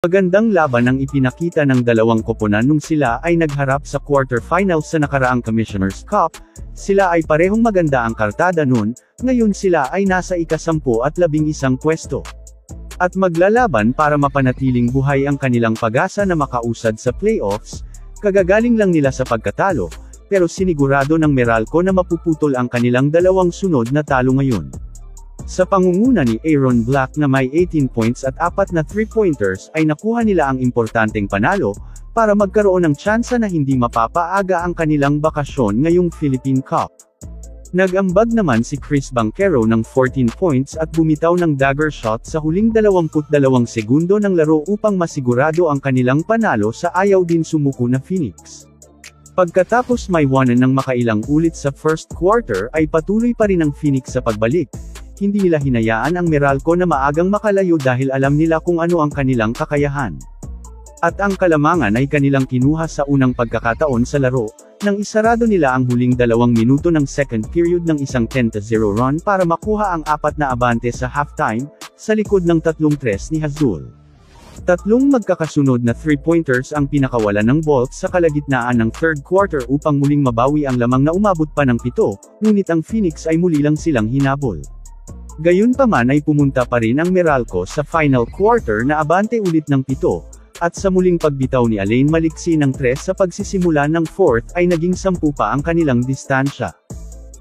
Magandang laban ang ipinakita ng dalawang koponan nung sila ay nagharap sa quarterfinals sa nakaraang Commissioner's Cup. Sila ay parehong maganda ang kartada nun, ngayon sila ay nasa ika-10 at 11 pwesto. At maglalaban para mapanatiling buhay ang kanilang pag-asa na makausad sa playoffs. Kagagaling lang nila sa pagkatalo, pero sinigurado ng Meralco na mapuputol ang kanilang dalawang sunod na talo ngayon. Sa pangunguna ni Aaron Black na may 18 points at 4 na 3-pointers ay nakuha nila ang importanteng panalo, para magkaroon ng tsansa na hindi mapapaaga ang kanilang bakasyon ngayong Philippine Cup. Nag-ambag naman si Chris Banchero ng 14 points at bumitaw ng dagger shot sa huling 22 segundo ng laro upang masigurado ang kanilang panalo sa ayaw din sumuko na Phoenix. Pagkatapos may wanan ng makailang ulit sa first quarter ay patuloy pa rin ang Phoenix sa pagbalik. Hindi nila hinayaan ang Meralco na maagang makalayo dahil alam nila kung ano ang kanilang kakayahan. At ang kalamangan ay kanilang kinuha sa unang pagkakataon sa laro, nang isarado nila ang huling 2 minuto ng second period ng isang 10-0 run para makuha ang 4 na abante sa halftime, sa likod ng 3-3 ni Hazul. 3 magkakasunod na 3-pointers ang pinakawalan ng Bolts sa kalagitnaan ng third quarter upang muling mabawi ang lamang na umabot pa ng 7, ngunit ang Phoenix ay muli lang silang hinabol. Gayunpaman ay pumunta pa rin ang Meralco sa final quarter na abante ulit ng 7, at sa muling pagbitaw ni Alain Maliksi ng 3 sa pagsisimula ng 4th ay naging 10 pa ang kanilang distansya.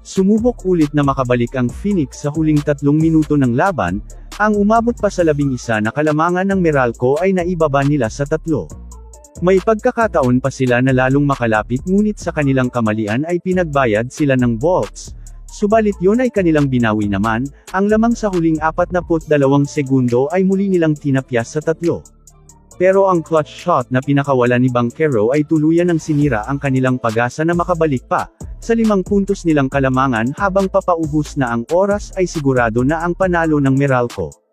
Sumubok ulit na makabalik ang Phoenix sa huling 3 minuto ng laban, ang umabot pa sa 11 na kalamangan ng Meralco ay naibaba nila sa 3. May pagkakataon pa sila na lalong makalapit ngunit sa kanilang kamalian ay pinagbayad sila ng Bolts. Subalit yun ay kanilang binawi naman, ang lamang sa huling 42 segundo ay muli nilang tinapyas sa 3. Pero ang clutch shot na pinakawalan ni Banchero ay tuluyan ng sinira ang kanilang pag-asa na makabalik pa, sa 5 puntos nilang kalamangan habang papaubos na ang oras ay sigurado na ang panalo ng Meralco.